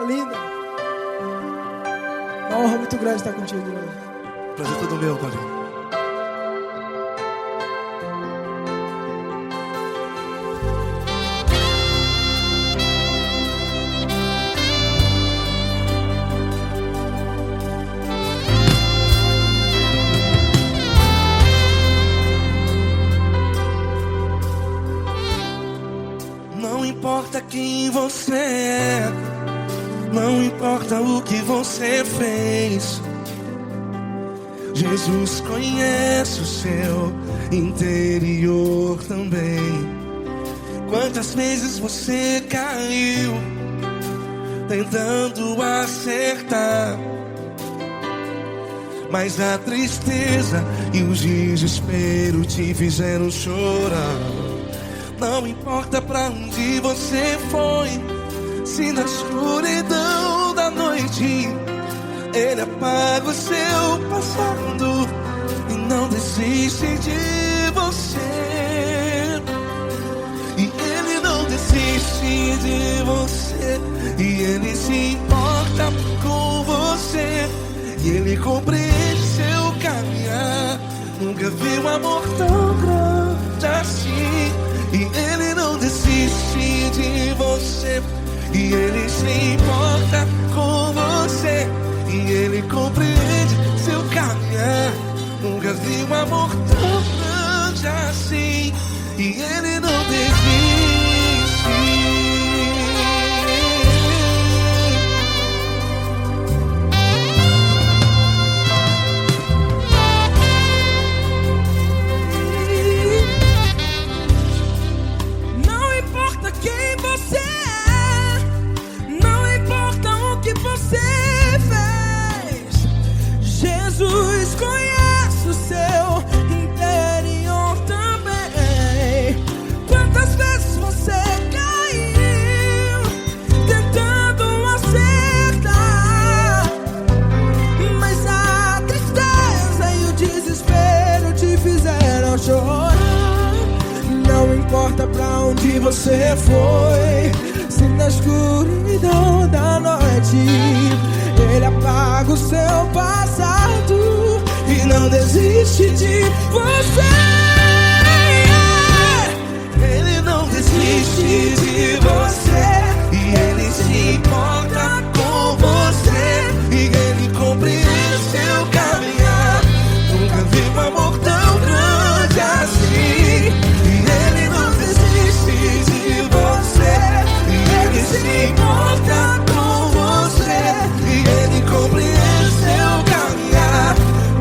linda. Uma honra muito grande estar contigo hoje. Prazer todo meu, Paulinho. Não importa quem você é, não importa o que você fez, Jesus conhece o seu interior também. Quantas vezes você caiu tentando acertar, mas a tristeza e o desespero te fizeram chorar. Não importa pra onde você foi, se na escuridão da noite Ele apaga o seu passado e não desiste de você. E Ele não desiste de você, e Ele se importa com você, e Ele compreende seu caminhar. Nunca vi um amor tão grande assim. E Ele não desiste de você, e Ele se importa com você, e Ele compreende seu caminhar. Nunca vi um amor tão grande assim. E Ele não desiste. Jesus conhece o seu interior também. Quantas vezes você caiu tentando acertar, mas a tristeza e o desespero te fizeram chorar. Não importa pra onde você foi, se na escuridão da noite Ele apaga o seu passado e não desiste de você. Ele não desiste de você, e Ele se importa com você, e Ele compreende seu caminhar. Nunca vi um amor tão grande assim. E Ele não desiste de você, e Ele se importa com você, e Ele compreende seu caminhar.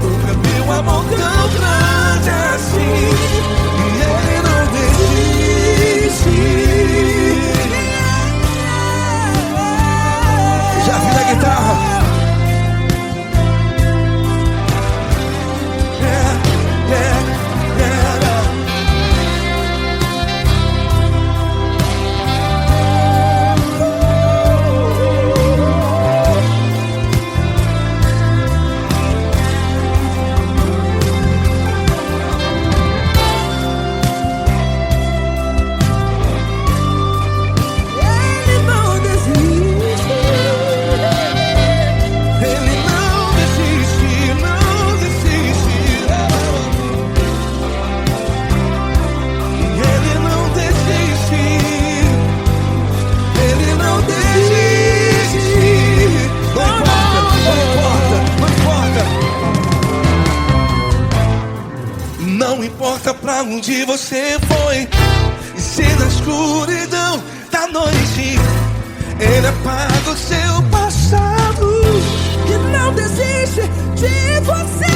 Nunca vi um amor tão grande assim. E Ele não desiste. Já vi na guitarra. Não importa pra onde você foi, e se na escuridão da noite Ele apaga o seu passado E não desiste de você.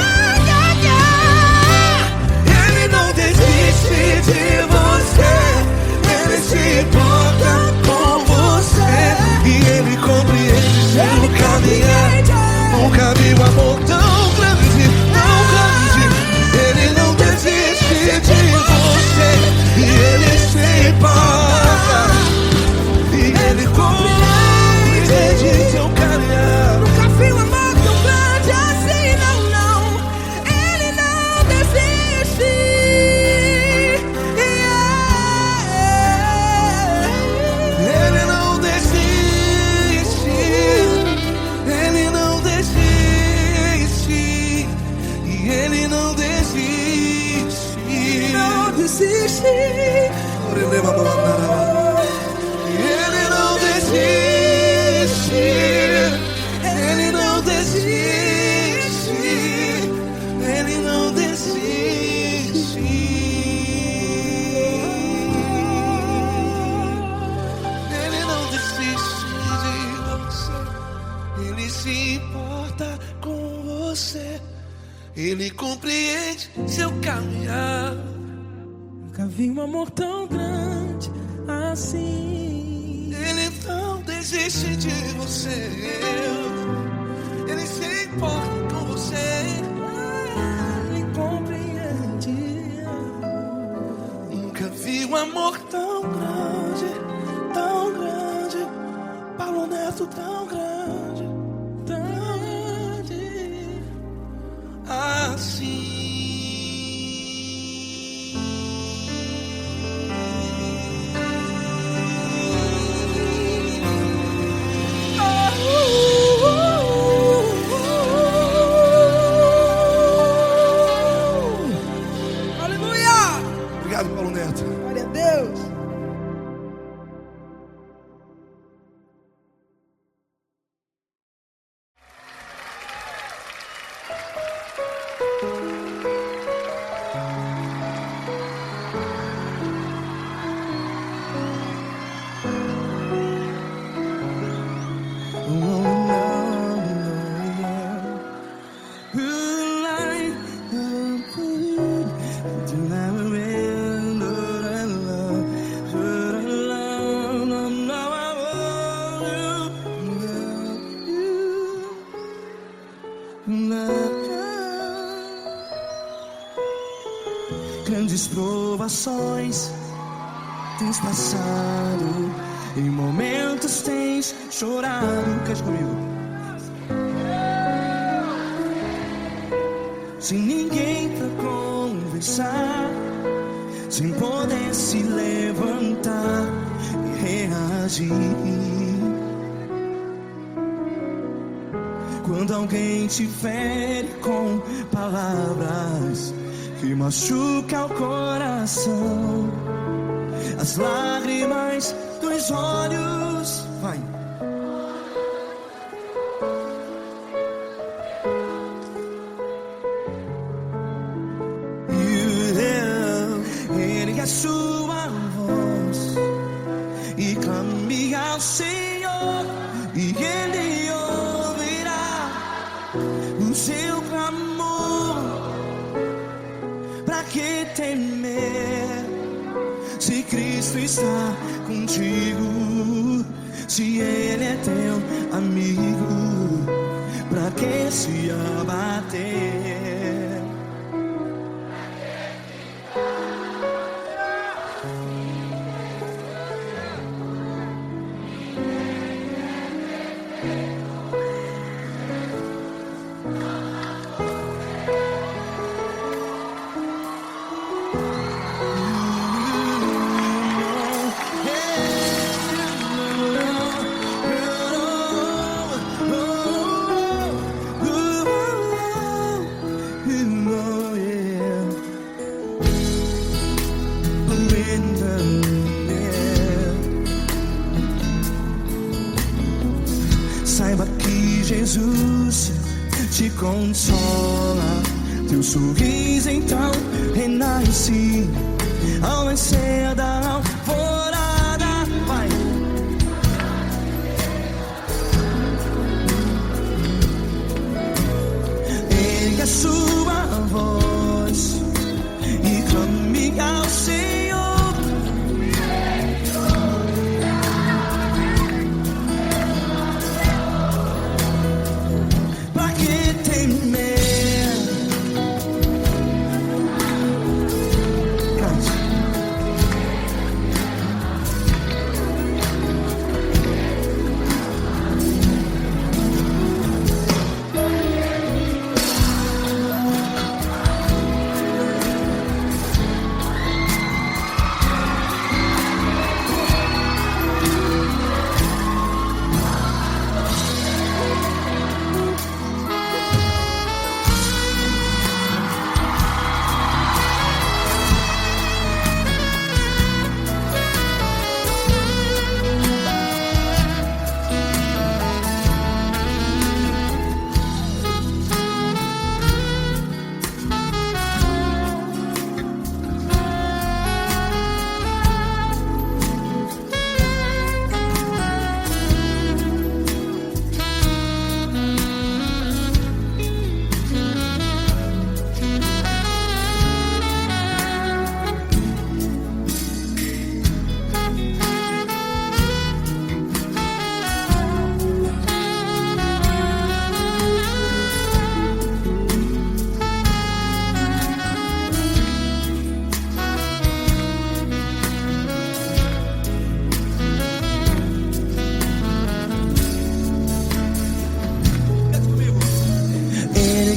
Ele não desiste de você, Ele se importa com você, e Ele compreende seu caminhar. Nunca vi um amor tão grande, tão grande. Ele não desiste de você, e Ele se importa, e Ele compreende Ele se importa com você. Ele compreende seu caminhar. Nunca vi um amor tão grande assim. Ele não desiste de você. Ele se importa com você. Ele compreende. Nunca vi um amor tão grande, tão grande. Paulo Neto tão grande, tão grande assim. Obrigado, Paulo Neto. Glória a Deus. Grandes provações tens passado, em momentos tens chorado. Cante comigo. Sem ninguém pra conversar, sem poder se levantar e reagir. Quando alguém te fere com palavras que machuca o coração, as lágrimas dos olhos, vai. Ele é sua voz e clame ao Senhor, e Ele ouvirá o seu clamor. Pra que temer, se Cristo está contigo? Se Ele é teu amigo, pra que se abater? Saiba que Jesus te consola, teu sorriso então renasce ao nascer da alvorada. Vai. Ele é sua voz e clame ao Senhor.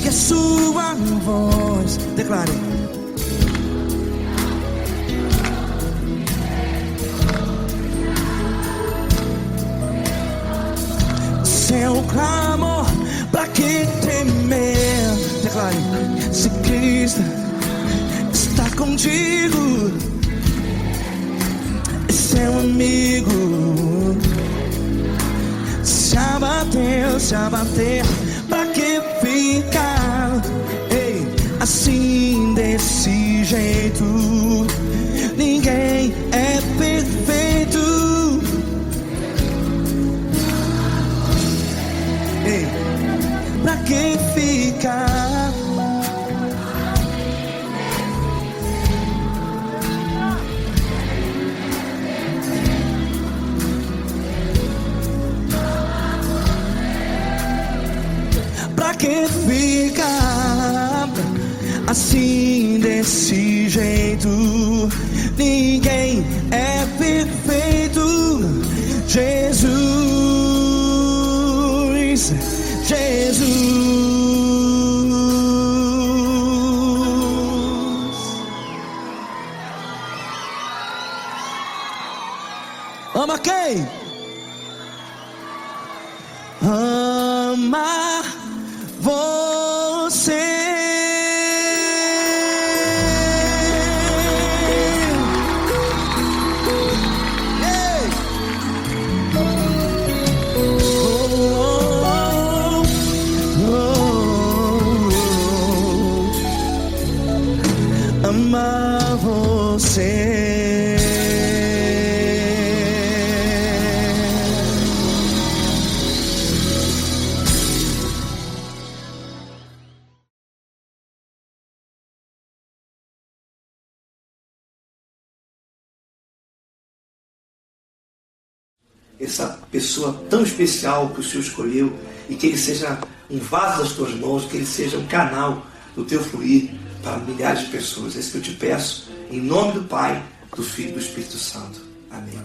a sua voz. Declare. Seu clamor, pra que temer? Declare. Se Cristo está contigo, é seu amigo. Se abater, pra que ficar? Ei, assim desse jeito, ninguém é perfeito. Ei, pra que ficar? Pra que ficar assim desse jeito? Ninguém é perfeito. Jesus, Jesus. Ama quem? Ama você. Ei. Amar você. Essa pessoa tão especial que o Senhor escolheu, e que ele seja um vaso das tuas mãos, que ele seja um canal do teu fluir para milhares de pessoas. É isso que eu te peço, em nome do Pai, do Filho e do Espírito Santo. Amém.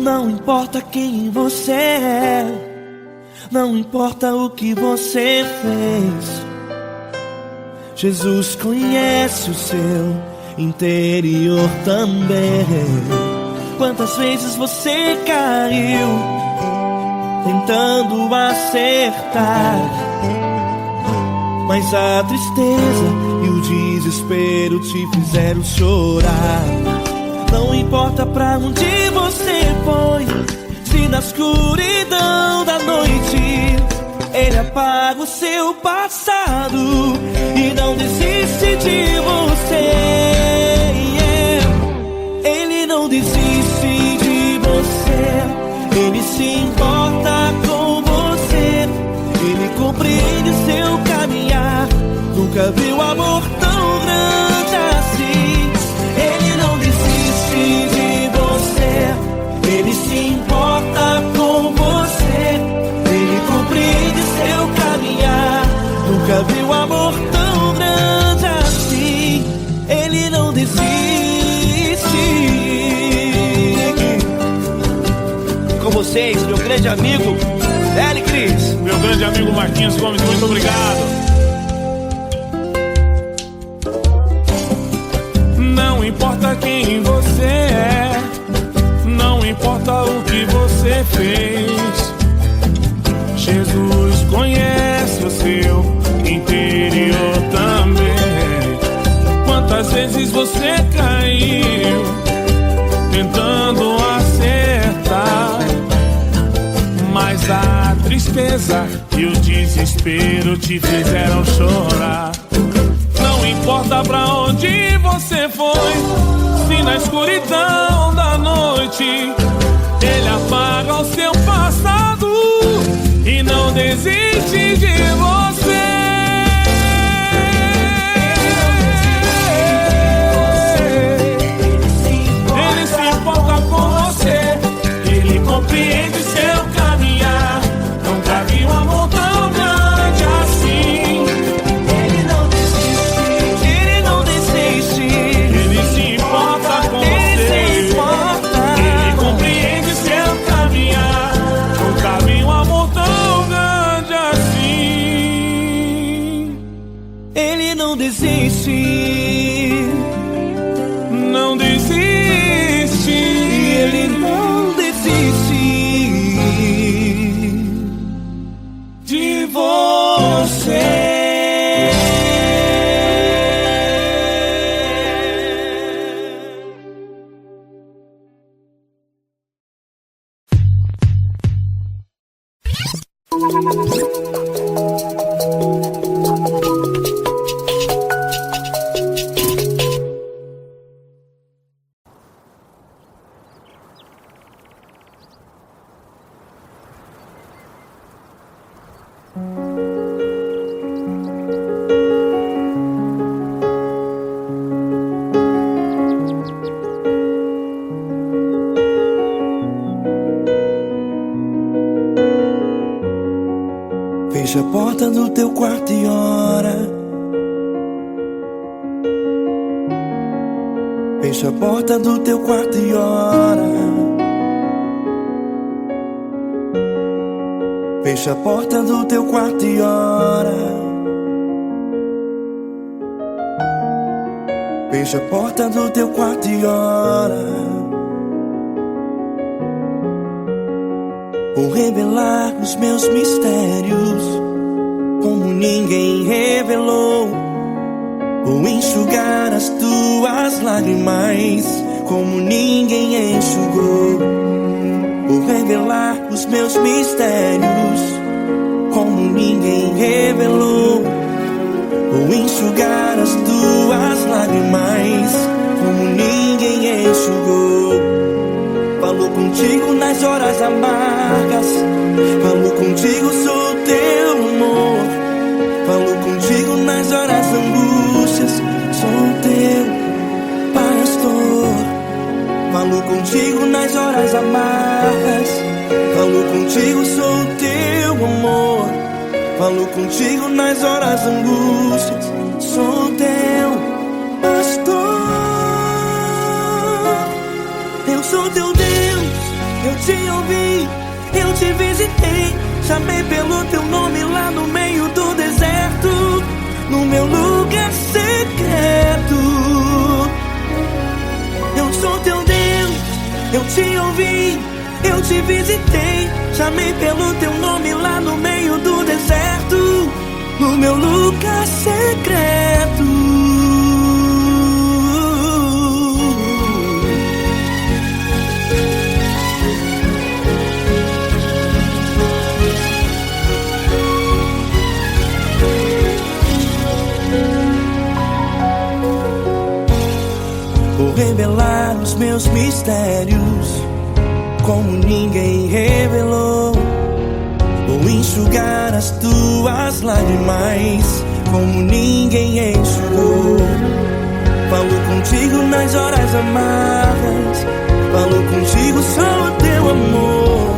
Não importa quem você é, não importa o que você fez, Jesus conhece o seu interior também. Quantas vezes você caiu tentando acertar, mas a tristeza e o desespero te fizeram chorar. Não importa pra onde você foi, se na escuridão da noite Ele apaga o seu passado e não desiste de você. Ele não desiste de você, Ele se importa com você, Ele compreende seu caminhar. Nunca viu amor tão grande assim. Ele não desiste de você, Ele se importa com você, Ele compreende seu caminhar. Nunca viu amor tão grande assim. Ele não desiste. Com vocês, meu grande amigo L. Cris. Meu grande amigo Marquinhos Gomes, muito obrigado. Não importa quem você é, não importa o que você fez, Jesus conhece o seu interior também. Quantas vezes você caiu tentando acertar, mas a tristeza e o desespero te fizeram chorar. Não importa pra onde você foi, se na escuridão da noite Ele apaga o seu passado e não desiste de você. Fecha a porta do teu quarto e ora. Fecha a porta do teu quarto e ora. Fecha a porta do teu quarto e ora. Fecha a porta do teu quarto e ora. Vou revelar os meus mistérios como ninguém revelou. Vou enxugar as tuas lágrimas como ninguém enxugou. Vou revelar os meus mistérios como ninguém revelou. Vou enxugar as tuas lágrimas como ninguém enxugou. Falou contigo nas horas amargas, falou contigo, sou teu amor. Falou contigo nas horas angústias, sou teu pastor. Falou contigo nas horas amargas, falou contigo, sou teu amor. Falou contigo nas horas angústias, sou teu pastor. Eu sou teu Deus, eu te ouvi, eu te visitei. Chamei pelo teu nome lá no meio do deserto, no meu lugar secreto. Eu sou teu Deus, eu te ouvi, eu te visitei. Chamei pelo teu nome lá no meio do deserto, no meu lugar secreto. Vou revelar os meus mistérios como ninguém revelou. Vou enxugar as tuas lágrimas como ninguém enxugou. Falo contigo nas horas amargas, falo contigo, sou o teu amor.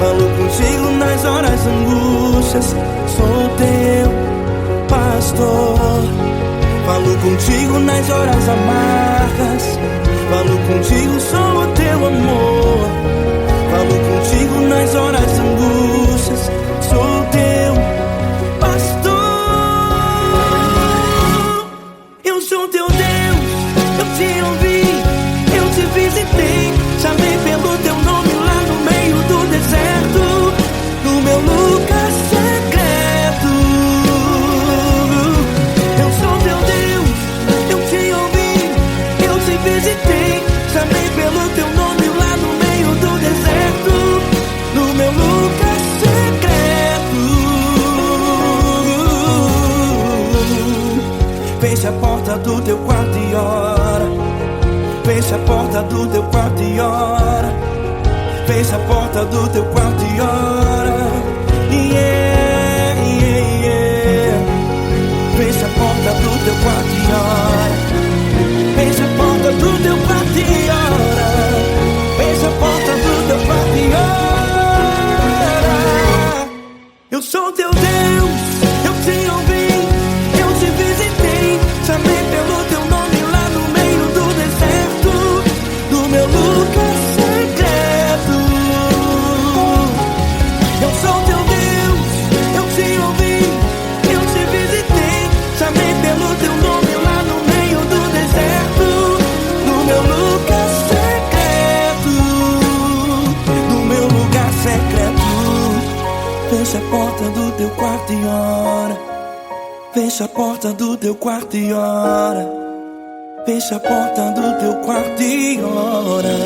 Falo contigo nas horas angústias, sou teu pastor. Falo contigo nas horas amargas, falo contigo, sou o teu amor. Falo contigo nas horas angústias, sou teu pastor. Eu sou teu Deus, eu te ouvi, eu te visitei. Chamei pelo teu nome lá no meio do deserto, no meu lugar secreto. Eu sou teu Deus, eu te ouvi, eu te visitei. Chamei pelo teu nome lá no meio do deserto, no meu lugar secreto. Fecha a porta do teu quarto e ora. Fecha a porta do teu quarto e ora. Fecha a porta do teu quarto e ora. Yeah, yeah, yeah. Fecha a porta do teu quarto e ora. Fecha a porta do teu quarto e ora. Fecha a porta do teu quarto e ora. Eu sou teu Deus, eu te ouvi, eu te visitei. Chamei pelo teu nome lá no meio do deserto, no meu lugar secreto. Eu sou teu Deus, eu te ouvi, eu te visitei. Chamei pelo teu nome lá no meio do deserto, no meu lugar secreto, no meu lugar secreto. Fecha a porta do teu quarto e ora. Fecha a porta do teu quarto e ora. Fecha a porta do teu quarto e ora.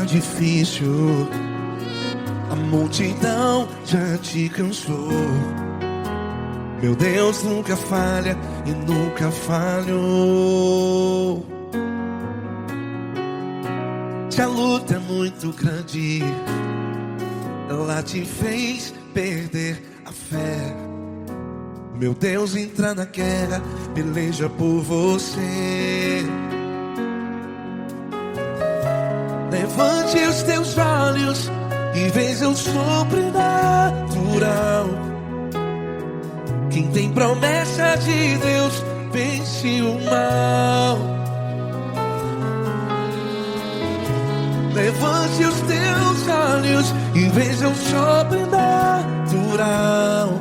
difícil, a multidão já te cansou. Meu Deus nunca falha e nunca falhou. Se a luta é muito grande, ela te fez perder a fé. Meu Deus entra na guerra, peleja por você. Levante os teus olhos e veja o sobrenatural. Quem tem promessa de Deus vence o mal. Levante os teus olhos e veja o sobrenatural.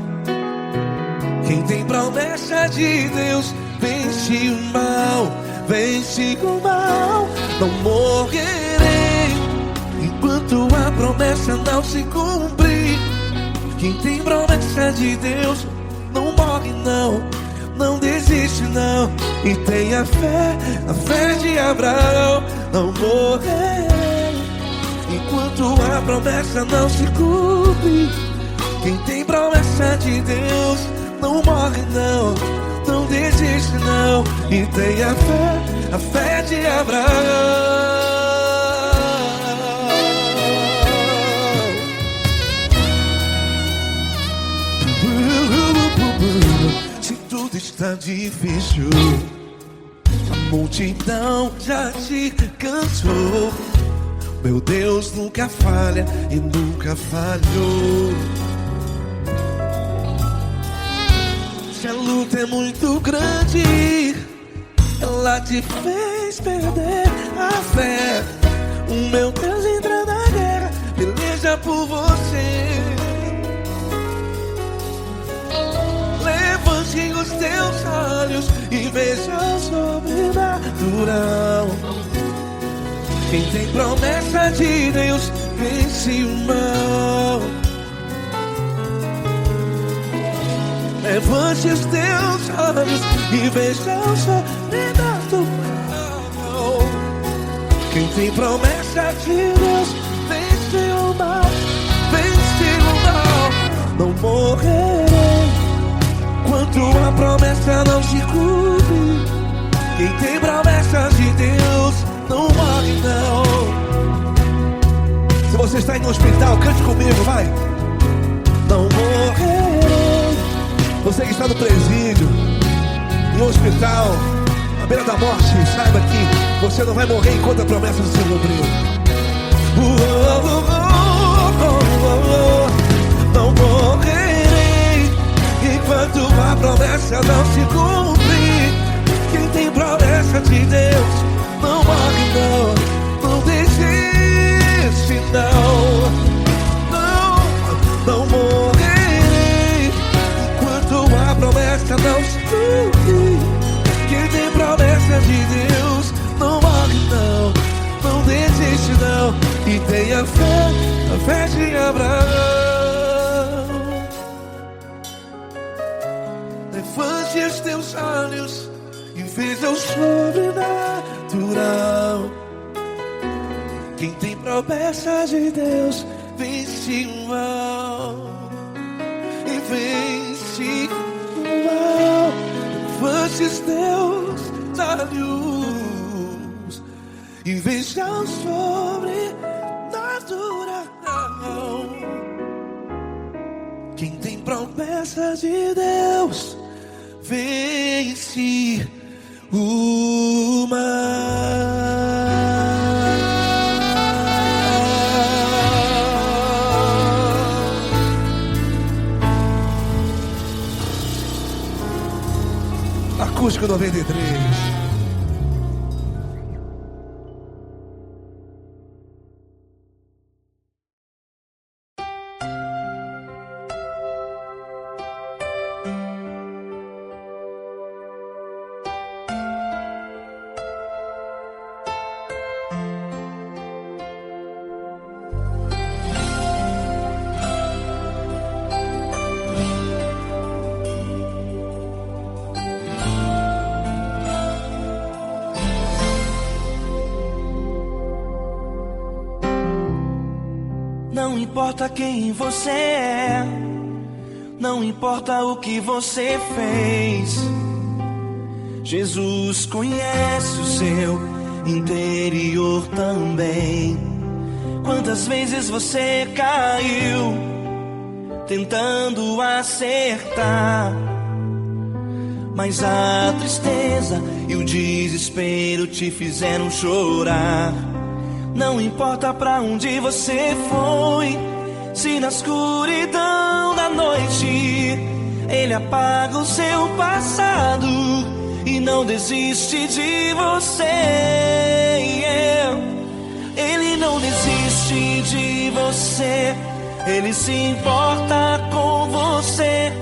Quem tem promessa de Deus vence o mal. Vence o mal. Não morrerei enquanto a promessa não se cumprir. Quem tem promessa de Deus não morre não, não desiste não. E tenha fé, a fé de Abraão. Não morrerei enquanto a promessa não se cumpre. Quem tem promessa de Deus não morre não, não desiste não. E tenha fé, a fé de Abraão. Se tudo está difícil, a multidão já te cansou. Meu Deus nunca falha e nunca falhou. Se a luta é muito grande, ela te fez perder a fé. O meu Deus entra na guerra, peleja por você. Levante os teus olhos e veja o sobrenatural. Quem tem promessa de Deus vence o mal. Levante os teus olhos e veja o sobrenatural. Quem tem promessa de Deus vence o mal. Vence o mal. Não morrerei enquanto a promessa não se cumpre. Quem tem promessa de Deus não morre não. Se você está em um hospital, cante comigo, vai. Não morrerei. Você que está no presídio, em um hospital, à beira da morte, saiba que você não vai morrer enquanto a promessa não se cumprir. Não morrerei enquanto a promessa não se cumprir. Quem tem promessa de Deus não morre não, não desiste não. Não morrerei enquanto a promessa não se cumprir. Quem tem promessa de Deus não morre não, não desiste não. E tenha fé, a fé de Abraão. Levante os teus olhos e veja o sobrenatural. Quem tem promessa de Deus vence o mal. E vence o mal. Levante os teus olhos e veja o sobrenatural. Quem tem promessa de Deus vence o mal. Acústico 93. Não importa quem você é, não importa o que você fez, Jesus conhece o seu interior também. Quantas vezes você caiu tentando acertar, mas a tristeza e o desespero te fizeram chorar. Não importa pra onde você foi, se na escuridão da noite Ele apaga o seu passado e não desiste de você. Ele não desiste de você, Ele se importa com você,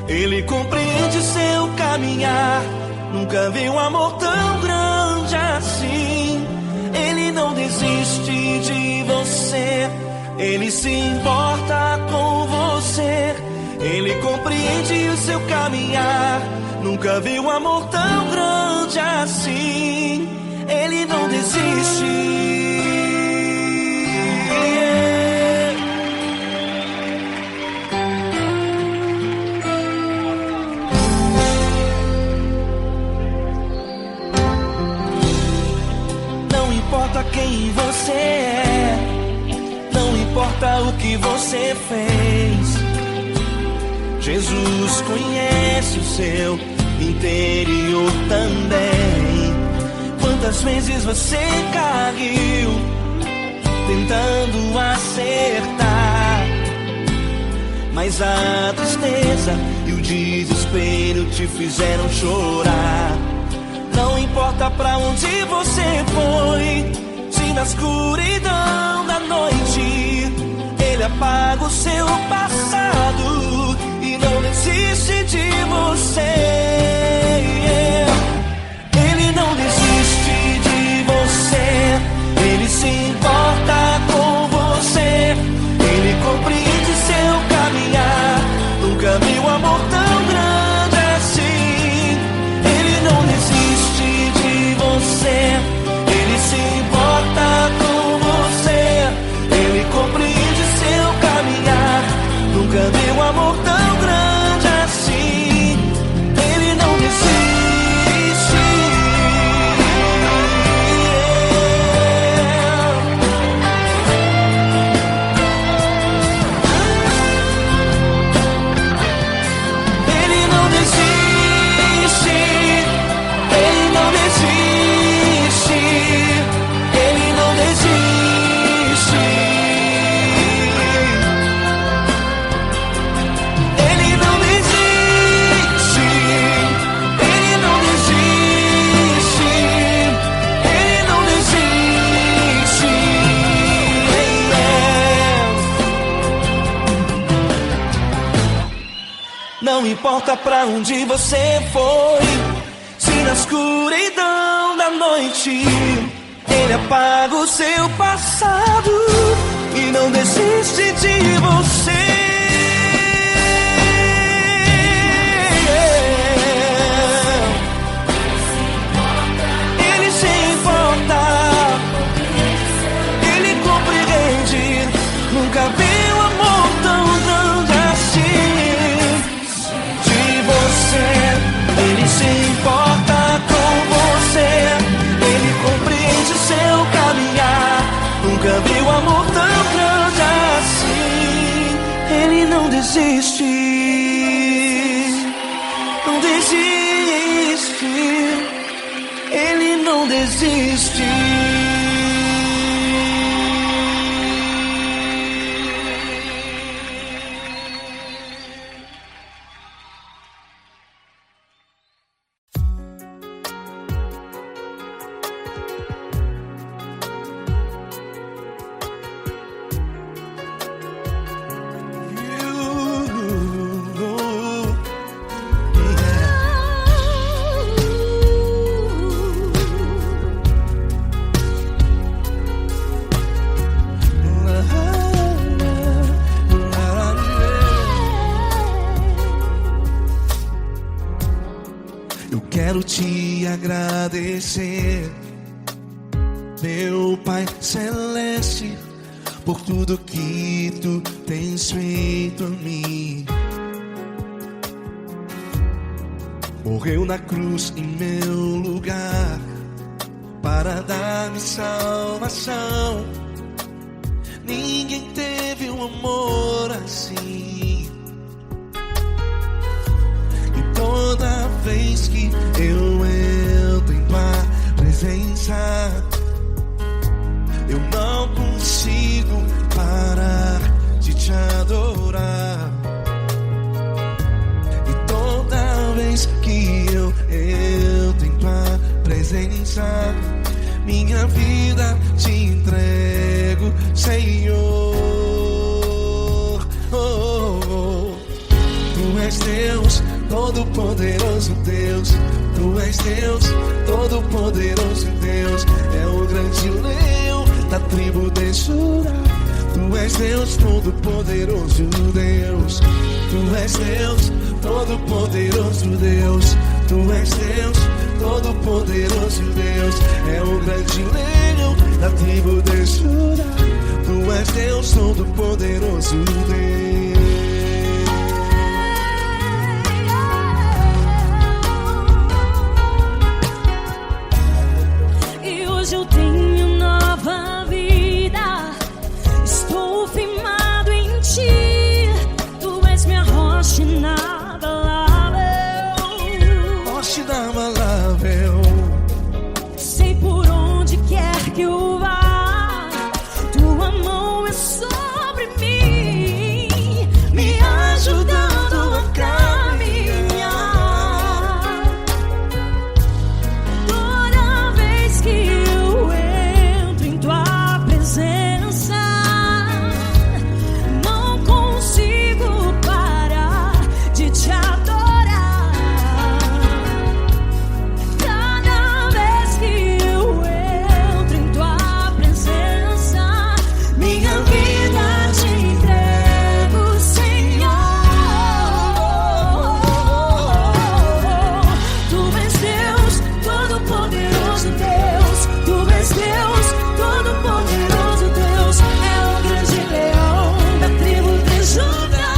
Ele compreende seu caminhar. Nunca vi um amor tão grande assim. Ele não desiste de você, Ele se importa com você, Ele compreende o seu caminhar. Nunca vi um amor tão grande assim. Ele não desiste. Não importa quem você é, não importa o que você fez, Jesus conhece o seu interior também. Quantas vezes você caiu tentando acertar, mas a tristeza e o desespero te fizeram chorar. Não importa pra onde você foi, se na escuridão da noite Ele apaga o seu passado e não desiste de você. Ele não desiste de você, Ele se importa com você, Ele compreende seu caminhar. Nunca vi um amor tão grande assim. Ele não desiste de você, Ele se importa com você, Ele compreende seu caminhar. Nunca vi um amor tão grande assim. Ele não desiste. Ele não desiste. Ele não desiste. Ele não desiste. Ele não desiste. Ele não desiste. Ele não desiste. Não importa pra onde você foi, se na escuridão da noite Ele apaga o seu passado e não desiste de você. Ele se importa, Ele compreende. Nunca vi um amor tão grande assim. De você, Ele se importa com você, Ele compreende seu caminhar. Nunca vi um amor tão grande assim. Ele não desiste, não desiste. Ele não desiste. Eu quero te agradecer, meu Pai Celeste, por tudo que tu tens feito a mim. Morreu na cruz em meu lugar para dar-me salvação. Ninguém teve um amor assim. E toda vez que eu entro em tua presença, eu não consigo parar de te adorar. E toda vez que eu entro em tua presença, minha vida te entrego, Senhor. Oh, oh. Tu és Deus, todo-poderoso Deus. Tu és Deus, todo-poderoso Deus. É o grande leão da tribo de Judá. Tu és Deus, todo-poderoso Deus. Tu és Deus, todo-poderoso Deus. Tu és Deus, todo-poderoso Deus. É o grande leão da tribo de Judá. Tu és Deus, todo-poderoso Deus. E hoje eu tenho nova vida. Estou firmado em ti. Tu és minha rocha inabalável. Rocha inabalável. Sei por onde quer que eu vá, tua mão é sobre mim, me ajudando a caminhar. Toda vez que eu entro em tua presença, não consigo parar de te adorar. Cada vez que eu entro em tua presença, minha vida te entrego, Senhor. Tu és Deus, todo-poderoso Deus. Tu és Deus, todo-poderoso Deus. É o grande leão da tribo de Judá.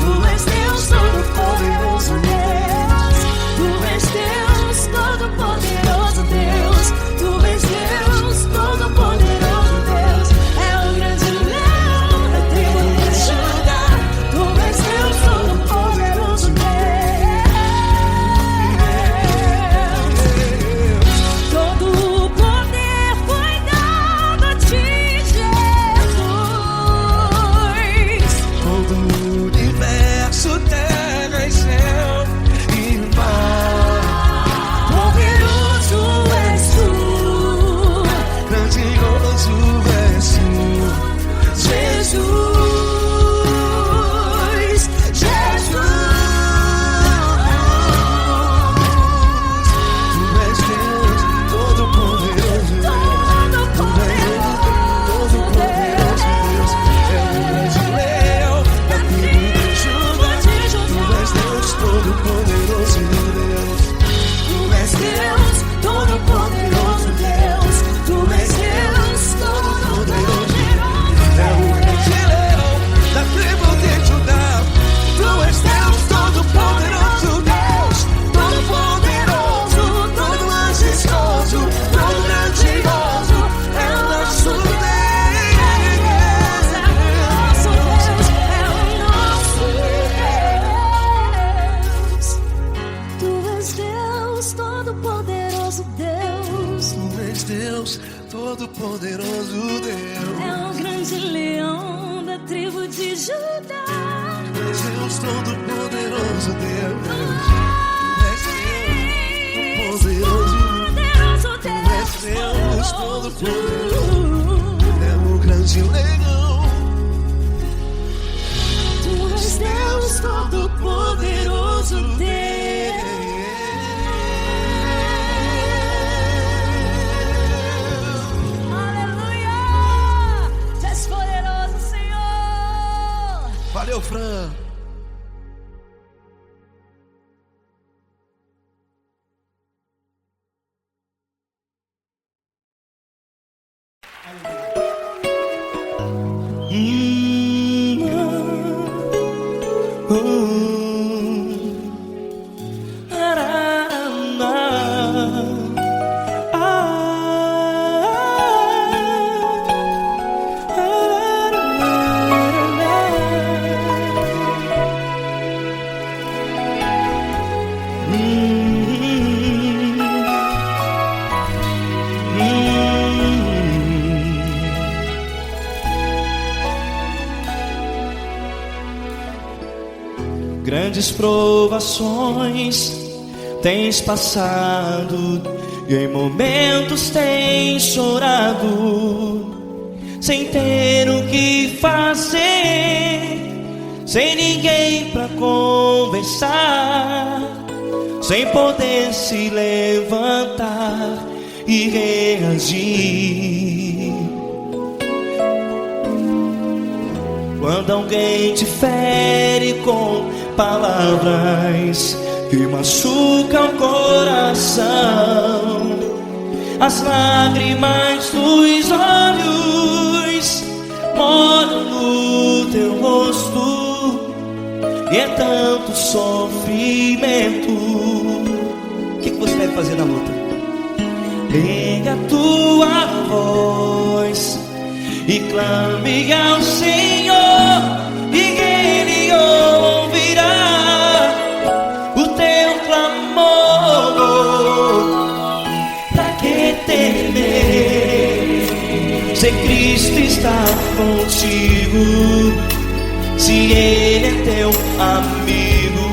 Tu és Deus, todo-poderoso Deus. Tu és Deus, todo-poderoso Deus. Tu és Deus, todo-poderoso Deus. É o grande leão da tribo de Judá. Tu és Deus, todo-poderoso Deus. Todo o poder foi dado a ti, Jesus. Todo o universo, terra e céu e mar. Poderoso és tu, Grandioso és tu, Jesus. Jesus. Tu és Deus, todo-poderoso Deus. Todo-poderoso Deus. É o grande leão da tribo de Judá. Tu és Deus, todo-poderoso Deus. Tu és Deus, todo-poderoso Deus. Tu és Deus, todo-poderoso Deus. É o grande leão da tribo de Judá. Tu és Deus, todo-poderoso Deus. Todo-poderoso, todo majestoso, todo grandioso. É o nosso Deus. Todo-poderoso Deus, Tu és Deus, todo-poderoso Deus. é o grande leão da tribo de Judá. Tu és Deus, todo-poderoso Deus. Tu és Deus, Poderoso Tu és Deus, Deus, todo-poderoso. É o grande leão. Tu és Deus, todo-poderoso Deus. Aleluia! Tu és poderoso, Senhor. Valeu, Fran. Grandes provações tens passado, e em momentos tens chorado, sem ter o que fazer, sem ninguém pra conversar, sem poder se levantar e reagir. Quando alguém te fere com palavras que machucam o coração, as lágrimas dos olhos molham no teu rosto, e é tanto sofrimento. O que você deve fazer na luta? Erga a tua voz e clame ao Senhor, e Ele ouvirá o teu clamor. Pra que temer, se Cristo está contigo, se Ele é teu amigo?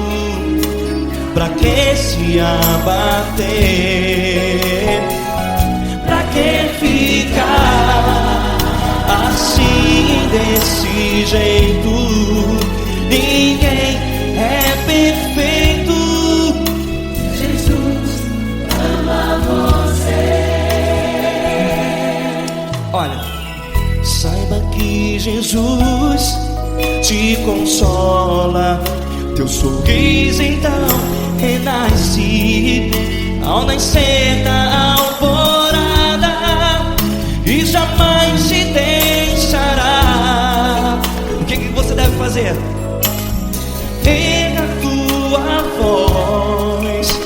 Pra que se abater? Pra que ficar assim, desse jeito? Ninguém é perfeito. Jesus ama você. Olha, saiba que Jesus te consola, teu sorriso então renasce ao nascer da alvorada, e jamais te deixará. O que você deve fazer? Erga a tua voz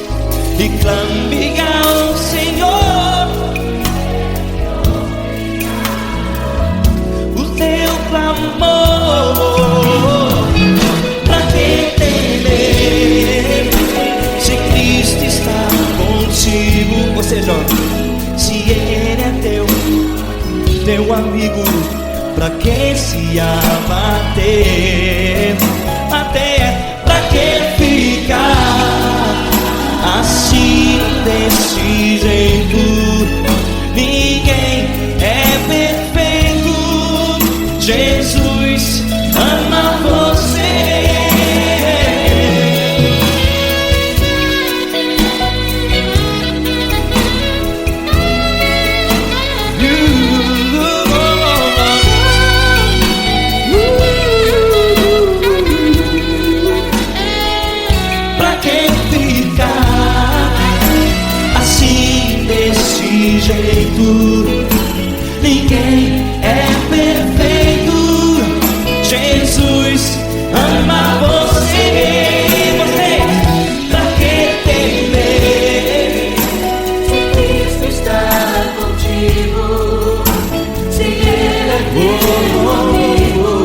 e clame ao Senhor, o teu clamor. Pra que temer, se Cristo está contigo? Ou seja, se Ele é teu amigo, pra que se abater? Até pra que ficar assim, desse jeito? Ninguém é perfeito. Jesus ama você. Ninguém é perfeito. Jesus ama você. Você, pra que temer, se Cristo está contigo, se Ele é teu amigo?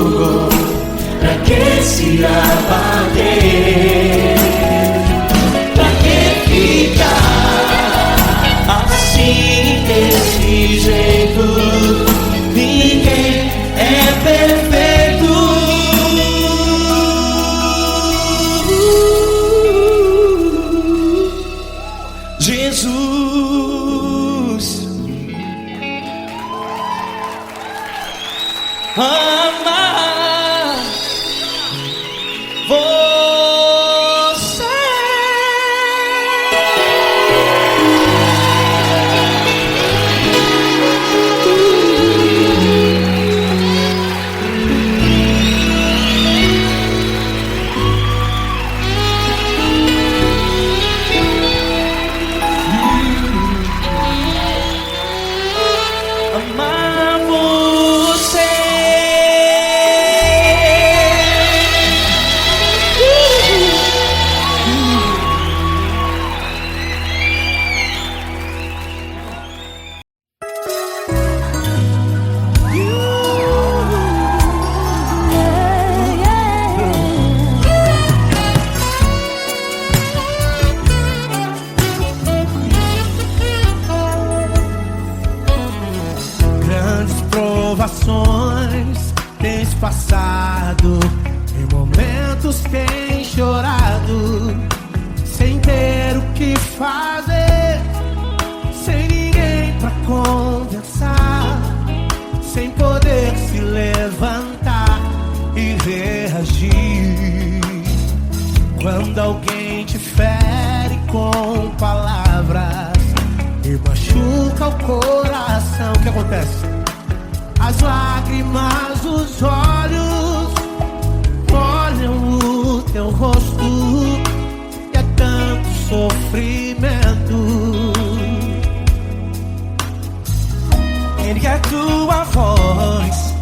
pra que se abater? Pra que ficar assim, desse jeito? provações tens passado, em momentos tens chorado, sem ter o que fazer, sem ninguém pra conversar, sem poder se levantar e reagir. Quando alguém te fere com palavras e machuca o coração, o que acontece? As lágrimas dos olhos molham o teu rosto, e é tanto sofrimento. Ergue a tua voz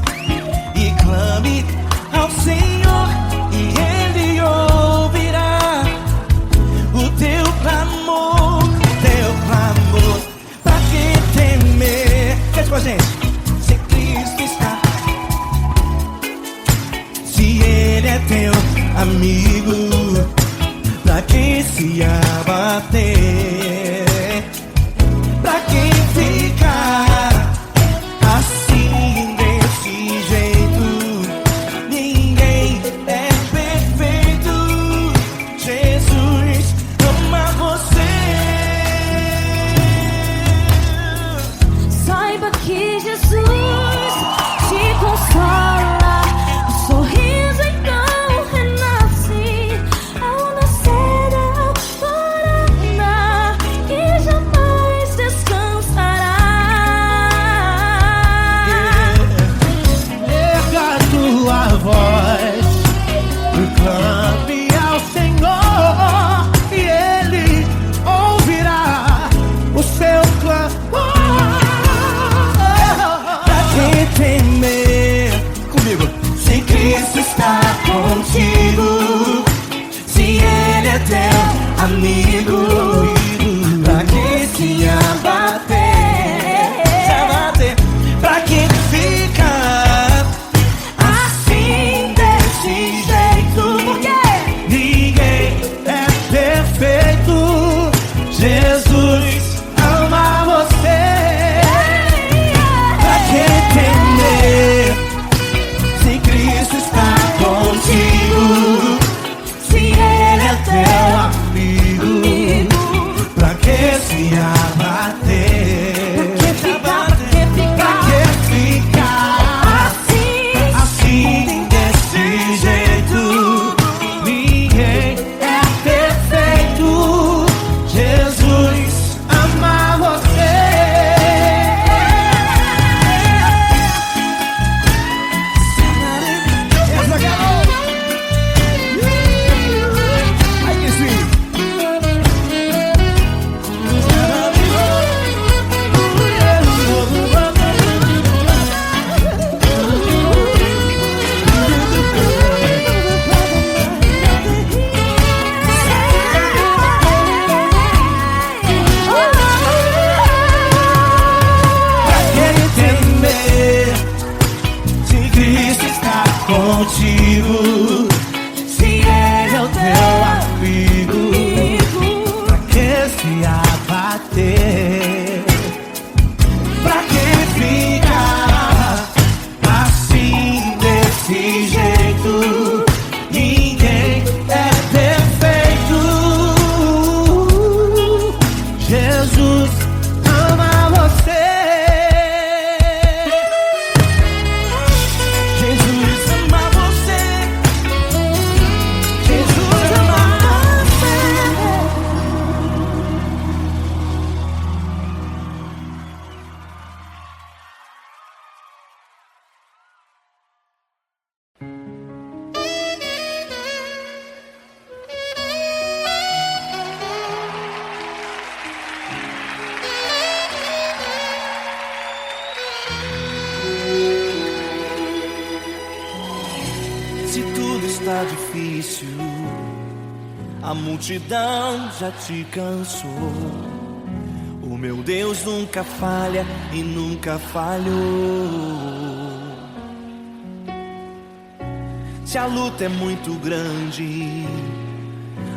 e clame ao Senhor, e Ele ouvirá o teu clamor, pra que temer? Cante com a gente. Se Cristo está, se Ele é teu amigo, pra que se abater? Pra quem ficar assim desse jeito? Ninguém é perfeito. Jesus ama você. Saiba que Jesus te consola, o sorriso então renasce ao nascer da alvorada e jamais descansará. Erga a tua voz e clame ao Senhor, e Ele ouvirá o seu clamor. Pra que temer? Comigo. Se Cristo está contigo, se Ele é teu amigo, pra que se abater? Pra que ficar assim desse jeito? Porque ninguém é perfeito. Jesus ama você. Pra que temer? Se Cristo está contigo, se Ele é teu amigo, pra que se abater? Pra que ficar assim desse jeito? Ninguém é perfeito. Jesus ama você. Essa garota. Ai, que sim. Pra que temer? Se Cristo está contigo, se Ele é o teu amigo, pra que se abater? Pra que ficar assim desse jeito? Ninguém é perfeito. Jesus ama você. Jesus ama você. Jesus ama você. Se tudo está difícil, a multidão já te cansou. O meu Deus nunca falha e nunca falhou. Se a luta é muito grande,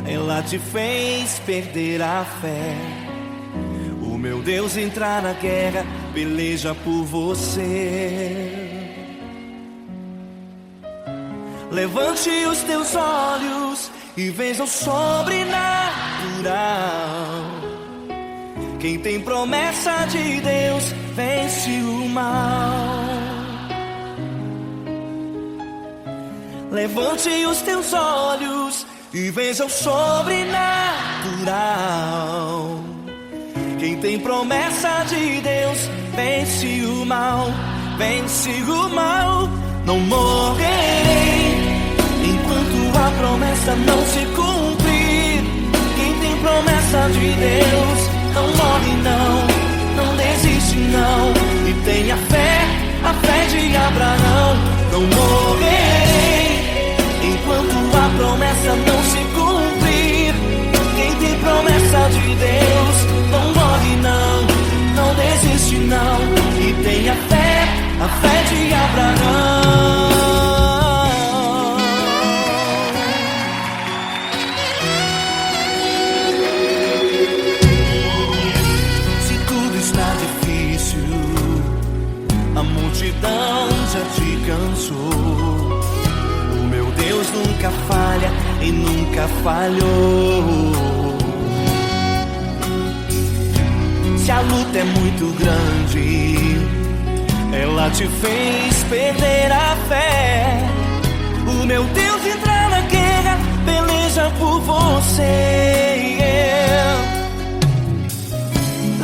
ela te fez perder a fé. O meu Deus entrar na guerra, peleja por você. Levante os teus olhos e veja o sobrenatural. Quem tem promessa de Deus vence o mal. Levante os teus olhos e veja o sobrenatural. Quem tem promessa de Deus vence o mal, vence o mal. Não morrerei enquanto a promessa não se cumprir. Quem tem promessa de Deus não morre não, não desiste não. E tenha fé, a fé de Abraão. Não morrerei enquanto a promessa não se cumprir. Quem tem promessa de Deus não morre não, não desiste não. E tenha fé, a fé de Abraão. Se tudo está difícil, a multidão já te cansou. O meu Deus nunca falha e nunca falhou. Se a luta é muito grande, ela te fez perder a fé. O meu Deus entra na guerra, peleja por você.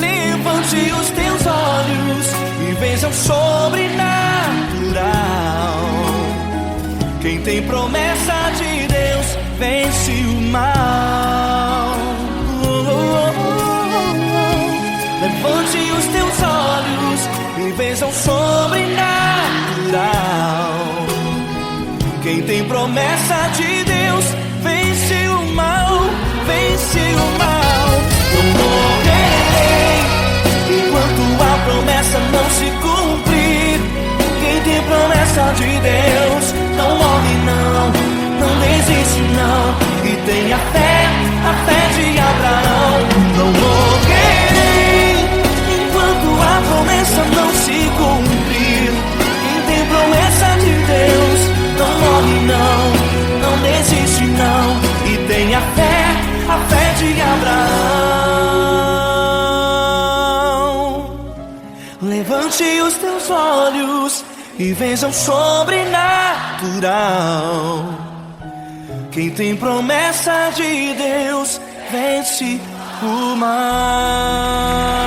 Levante os teus olhos e veja o sobrenatural. Quem tem promessa de Deus vence o mal. Levante os teus olhos e veja o sobrenatural. Quem tem promessa de Deus vence o mal, vence o mal. Não morrerei enquanto a promessa não se cumprir. Quem tem promessa de Deus não morre não, não desiste não. E tenha fé, a fé de Abraão. Não morrerei enquanto a promessa não se cumprir. Quem tem promessa de Deus não morre não, não desiste não. E tenha fé, a fé de Abraão. Levante os teus olhos e veja o sobrenatural. Quem tem promessa de Deus vence o mal.